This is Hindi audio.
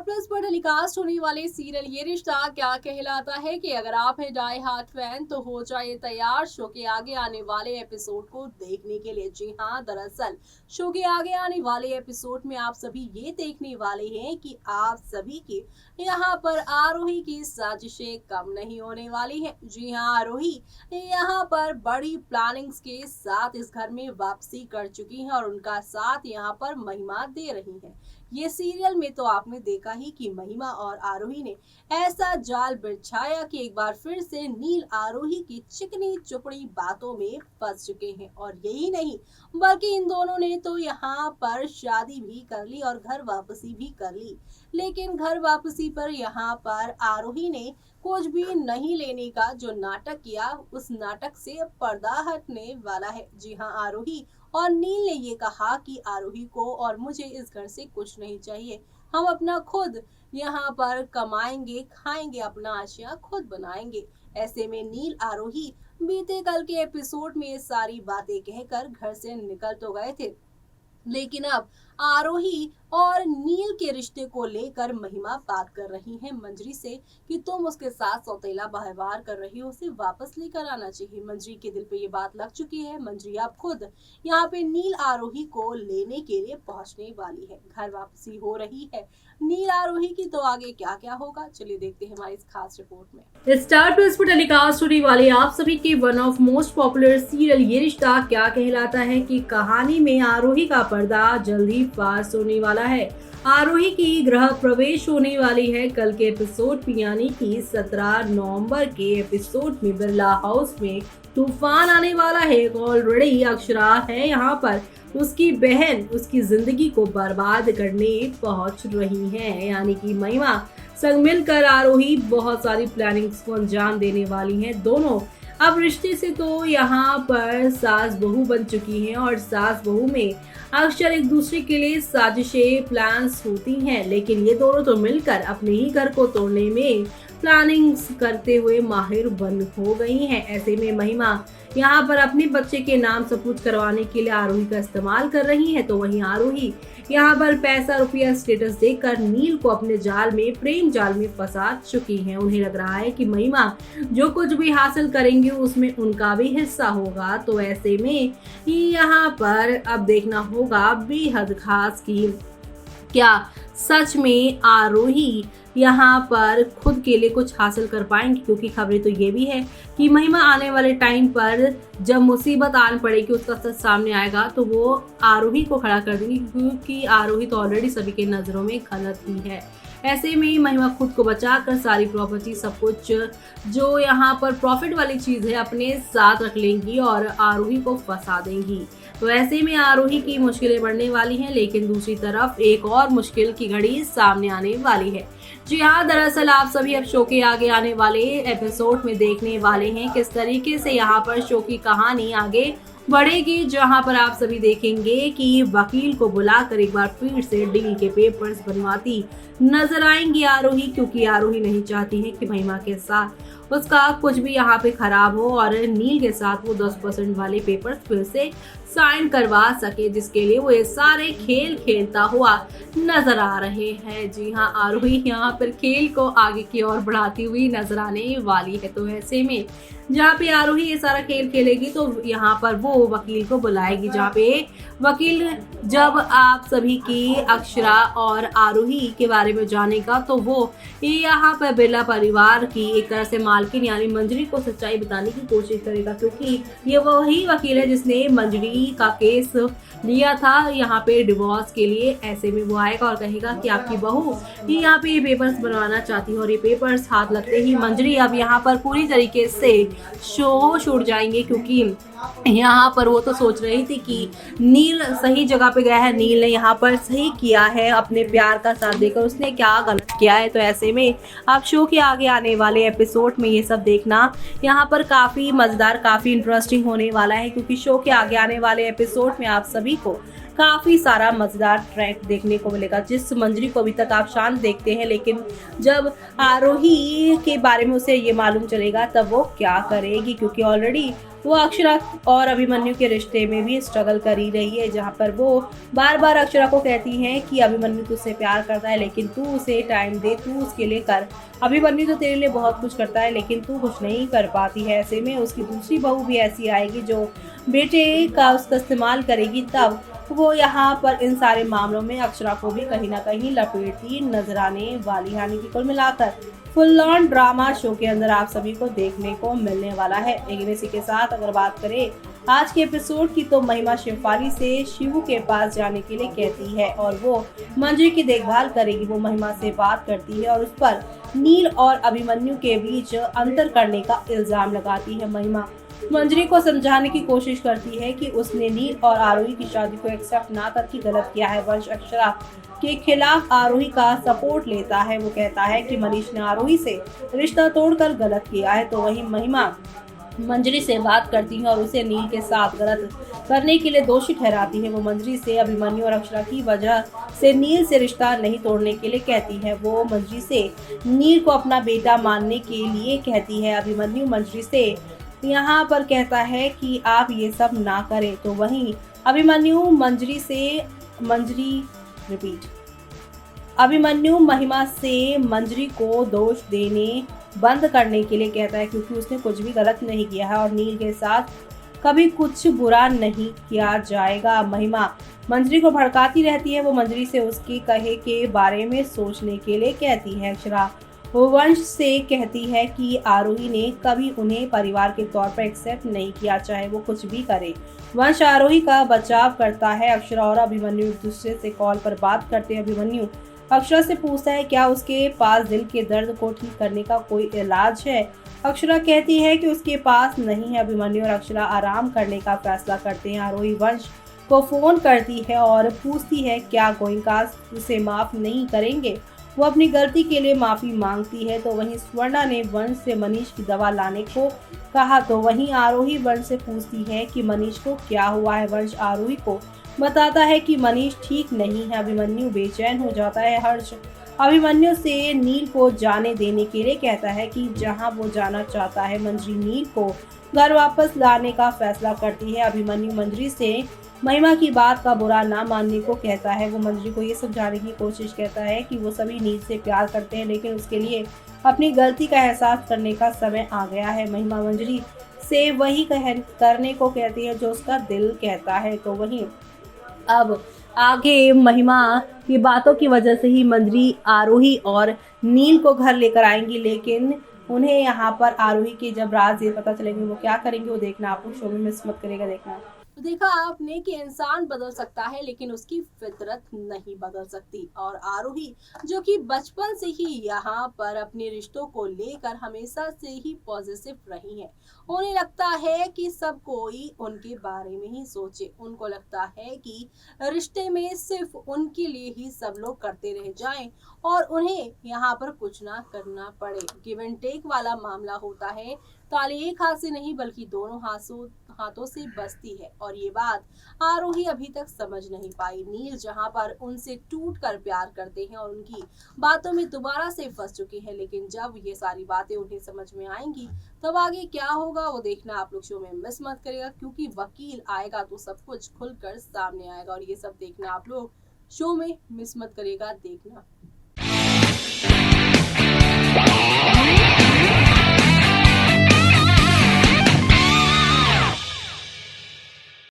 प्लस पर टेलीकास्ट होने वाले सीरियल ये रिश्ता क्या कहलाता है कि अगर आप हैं डाई हार्ट फैन तो हो जाइए तैयार शो के आगे आने वाले एपिसोड को देखने के लिए। जी हाँ, दरअसल शो के आगे आने वाले एपिसोड में आप सभी ये देखने वाले हैं कि आप सभी की यहाँ पर आरोही की साजिशें कम नहीं होने वाली हैं। जी हाँ, आरोही यहाँ पर बड़ी प्लानिंग्स के साथ इस घर में वापसी कर चुकी हैं और उनका साथ यहाँ पर महिमा दे रही हैं। ये सीरियल में तो आपने देखा ही कि महिमा और आरोही ने ऐसा जाल बिछाया कि एक बार फिर से नील आरोही की चिकनी चुपड़ी बातों में फंस चुके हैं। और यही नहीं बल्कि इन दोनों ने तो यहाँ पर शादी भी कर ली और घर वापसी भी कर ली। लेकिन घर वापसी पर यहाँ पर आरोही ने कुछ भी नहीं लेने का जो नाटक किया, उस नाटक से अब पर्दा हटने वाला है। जी हाँ, आरोही और नील ने ये कहा कि आरोही को और मुझे इस घर से कुछ नहीं चाहिए, हम अपना खुद यहाँ पर कमाएंगे, खाएंगे, अपना आशिया खुद बनाएंगे। ऐसे में नील आरोही बीते कल के एपिसोड में ये सारी बातें कहकर घर से निकल तो गए थे, लेकिन अब आरोही और नील के रिश्ते को लेकर महिमा बात कर रही है मंजरी से कि तुम उसके साथ सौतेला व्यवहार कर रही हो, उसे वापस लेकर आना चाहिए। मंजरी के दिल पे ये बात लग चुकी है। मंजरी अब खुद यहाँ पे नील आरोही को लेने के लिए पहुंचने वाली है। घर वापसी हो रही है नील आरोही की, तो आगे क्या क्या होगा चलिए देखते हैं हमारी इस खास रिपोर्ट में। स्टार प्लस पर टेलीकास्ट होने वाले आप सभी के one of most popular serial ये रिश्ता क्या कहलाता है की कहानी में आरोही का पर्दा जल्द ही फाश होने वाला है। आरोही की गृह प्रवेश होने वाली है कल के एपिसोड में, यानी कि 17 नवंबर के एपिसोड में बिरला हाउस में तूफान आने वाला है। ऑलरेडी अक्षरा है यहाँ पर, उसकी बहन उसकी जिंदगी को बर्बाद करने पहुंच रही है, यानी कि महिमा संग मिलकर आरोही बहुत सारी प्लानिंग्स को अंजाम देने वाली हैं। दोनों अब रिश्ते से तो यहाँ पर सास बहू बन चुकी हैं और सास बहू में अक्सर एक दूसरे के लिए साजिशें प्लान्स होती हैं, लेकिन ये दोनों तो मिलकर अपने ही घर को तोड़ने में प्लानिंग्स करते हुए माहिर बन हो गई हैं। ऐसे में महिमा यहाँ पर अपने बच्चे के नाम सबूत करवाने के लिए आरोही का इस्तेमाल कर रही है, तो वहीं आरोही यहाँ पर पैसा रुपया स्टेटस देकर नील को अपने जाल में, प्रेम जाल में फंसा चुकी हैं। उन्हें लग रहा है कि महिमा जो कुछ भी हासिल करेंगे उसमें उनका भी हिस्सा होगा, तो ऐसे में यहाँ पर अब देखना होगा बेहद खास की क्या सच में आरोही यहाँ पर खुद के लिए कुछ हासिल कर पाएंगे, क्योंकि खबरें तो ये भी है कि महिमा आने वाले टाइम पर जब मुसीबत आन पड़ेगी, उसका सच सामने आएगा तो वो आरोही को खड़ा कर देंगी, क्योंकि आरोही तो ऑलरेडी सभी के नजरों में गलत ही है। ऐसे में महिमा खुद को बचाकर सारी प्रॉपर्टी, सब कुछ जो यहाँ पर प्रॉफिट वाली चीज है अपने साथ रख लेंगी और आरोही को फंसा देंगी। तो ऐसे में आरोही की मुश्किलें बढ़ने वाली हैं, लेकिन दूसरी तरफ एक और मुश्किल की घड़ी सामने आने वाली है। जी हाँ, दरअसल आप सभी अब शो के आगे आने वाले एपिसोड में देखने वाले हैं किस तरीके से यहाँ पर शो की कहानी आगे बढ़ेगी, जहां पर आप सभी देखेंगे कि वकील को बुलाकर एक बार फिर से डील के पेपर्स बनवाती नजर आएंगी आरोही, क्योंकि आरोही नहीं चाहती है कि महिमा के साथ उसका कुछ भी यहाँ पे खराब हो और नील के साथ वो 10% वाले पेपर्स फिर से साइन करवा सके, जिसके लिए वो ये सारे खेल खेलता हुआ नजर आ रहे हैं। जी हाँ, आरोही यहाँ पर खेल को आगे की ओर बढ़ाती हुई नजर आने वाली है। तो ऐसे में जहाँ पे आरोही ये सारा खेल खेलेगी तो यहाँ पर वो वकील को बुलाएगी, जहाँ पे वकील जब आप सभी की अक्षरा और आरोही के बारे में जानेगा तो वो यहाँ पर बिरला परिवार की एक तरह से मालकिन यानी मंजरी को सच्चाई बताने की कोशिश करेगा, क्योंकि ये वही वकील है जिसने मंजरी का केस लिया था यहाँ पे डिवोर्स के लिए। ऐसे में वो आएगा और कहेगा कि आपकी बहू यहाँ पे ये पेपर्स बनवाना चाहती है, और ये पेपर्स हाथ लगते ही मंजरी अब यहाँ पर पूरी तरीके से शो छूट जाएंगे, क्योंकि यहाँ पर वो तो सोच रही थी कि नील सही जगह पे गया है, नील ने यहाँ पर सही किया है अपने प्यार का साथ देकर, उसने क्या गलत किया है। तो ऐसे में आप शो के आगे आने वाले एपिसोड में ये सब देखना यहाँ पर काफ़ी मज़ेदार, काफ़ी इंटरेस्टिंग होने वाला है, क्योंकि शो के आगे आने वाले एपिसोड में आप सभी को काफ़ी सारा मज़ेदार ट्रैक देखने को मिलेगा। जिस मंजरी को अभी तक आप शांत देखते हैं, लेकिन जब आरोही के बारे में उसे ये मालूम चलेगा तब वो क्या करेगी, क्योंकि ऑलरेडी वो अक्षरा और अभिमन्यु के रिश्ते में भी स्ट्रगल कर ही रही है, जहाँ पर वो बार बार अक्षरा को कहती है कि अभिमन्यु तुझसे प्यार करता है लेकिन तू उसे टाइम दे, तू उसके लिए कर। अभिमन्यु तो तेरे लिए बहुत कुछ करता है लेकिन तू कुछ नहीं कर पाती है। ऐसे में उसकी दूसरी बहू भी ऐसी आएगी जो बेटे का उसका इस्तेमाल करेगी, तब वो यहाँ पर इन सारे मामलों में अक्षरा को भी कहीं ना कहीं लपेटती नजर आने वाली है। यानी कि कुल मिलाकर फुल ऑन ड्रामा शो के अंदर आप सभी को देखने को मिलने वाला है। लेकिन इसी के साथ अगर बात करें आज के एपिसोड की, तो महिमा शिवपाली से शिवू के पास जाने के लिए कहती है और वो मंजरी की देखभाल करेगी। वो महिमा से बात करती है और उस पर नील और अभिमन्यु के बीच अंतर करने का इल्जाम लगाती है। महिमा मंजरी को समझाने की कोशिश करती है कि उसने नील और आरोही की शादी को एक्सेप्ट ना करके गलत किया है। वंश अक्षरा के खिलाफ आरोही का सपोर्ट लेता है। वो कहता है कि मनीष ने आरोही से रिश्ता तोड़कर गलत किया है। तो वहीं महिमा मंजरी से बात करती है और उसे नील के साथ गलत करने के लिए दोषी ठहराती है। वो मंजरी से अभिमन्यु और अक्षरा की वजह से नील से रिश्ता नहीं तोड़ने के लिए कहती है। वो मंजरी से नील को अपना बेटा मानने के लिए कहती है। अभिमन्यु मंजरी से यहाँ पर कहता है कि आप ये सब ना करें। तो वहीं अभिमन्यु महिमा से मंजरी को दोष देने बंद करने के लिए कहता है, क्योंकि उसने कुछ भी गलत नहीं किया है और नील के साथ कभी कुछ बुरा नहीं किया जाएगा। महिमा मंजरी को भड़काती रहती है। वो मंजरी से उसके कहे के बारे में सोचने के लिए कहती है। अक्षरा वो वंश से कहती है कि आरोही ने कभी उन्हें परिवार के तौर पर एक्सेप्ट नहीं किया, चाहे वो कुछ भी करे। वंश आरोही का बचाव करता है। अक्षरा और अभिमन्यु एक दूसरे से कॉल पर बात करते हैं। अभिमन्यु अक्षरा से पूछता है क्या उसके पास दिल के दर्द को ठीक करने का कोई इलाज है। अक्षरा कहती है कि उसके पास नहीं है। अभिमन्यु और अक्षरा आराम करने का फैसला करते हैं। आरोही वंश को फोन करती है और पूछती है क्या गोइंका उसे माफ नहीं करेंगे। वो अपनी गलती के लिए माफी मांगती है। तो वहीं स्वर्णा ने वंश से मनीष की दवा लाने को कहा। तो वहीं आरोही वंश से पूछती है कि मनीष को क्या हुआ है। वंश आरोही को बताता है कि मनीष ठीक नहीं है। अभिमन्यु बेचैन हो जाता है। हर्ष अभिमन्यु से नील को जाने देने के लिए कहता है कि जहां वो जाना चाहता है। मंजरी नील को घर वापस लाने का फैसला करती है। अभिमन्यु मंजरी से महिमा की बात का बुरा ना मानने को कहता है। वो मंजरी को ये समझाने की कोशिश करता है कि वो सभी नील से प्यार करते हैं, लेकिन उसके लिए अपनी गलती का एहसास करने का समय आ गया है। महिमा मंजरी से वही करने को कहती है जो उसका दिल कहता है। तो वहीं अब आगे महिमा की बातों की वजह से ही मंजरी आरोही और नील को घर लेकर आएंगी, लेकिन उन्हें यहाँ पर आरोही के जब राज ये पता चलेंगे वो क्या करेंगे वो देखना आप लोग शो में मिस मत करेगा देखना। तो देखा आपने कि इंसान बदल सकता है लेकिन उसकी फितरत नहीं बदल सकती। और आरोही जो कि बचपन से ही यहाँ पर अपने रिश्तों को लेकर हमेशा से ही पॉजिटिव रही है। उन्हें लगता है कि सब कोई उनके बारे में ही सोचे। उनको लगता है कि रिश्ते में सिर्फ उनके लिए ही सब लोग करते रह जाएं और उन्हें यहाँ पर कुछ ना करना पड़े। गिव एंड टेक वाला मामला होता है। ताली एक हाथ से नहीं बल्कि दोनों हाथों से बजती है और ये बात आरोही अभी तक समझ नहीं पाई। नील जहां पर उनसे टूट कर प्यार करते हैं और उनकी बातों में दोबारा से फंस चुके हैं, लेकिन जब ये सारी बातें उन्हें समझ में आएंगी तब आगे क्या होगा वो देखना आप लोग शो में मिस मत करिएगा, क्योंकि वकील आएगा तो सब कुछ खुलकर सामने आएगा और ये सब देखना आप लोग शो में मिस मत करिएगा देखना।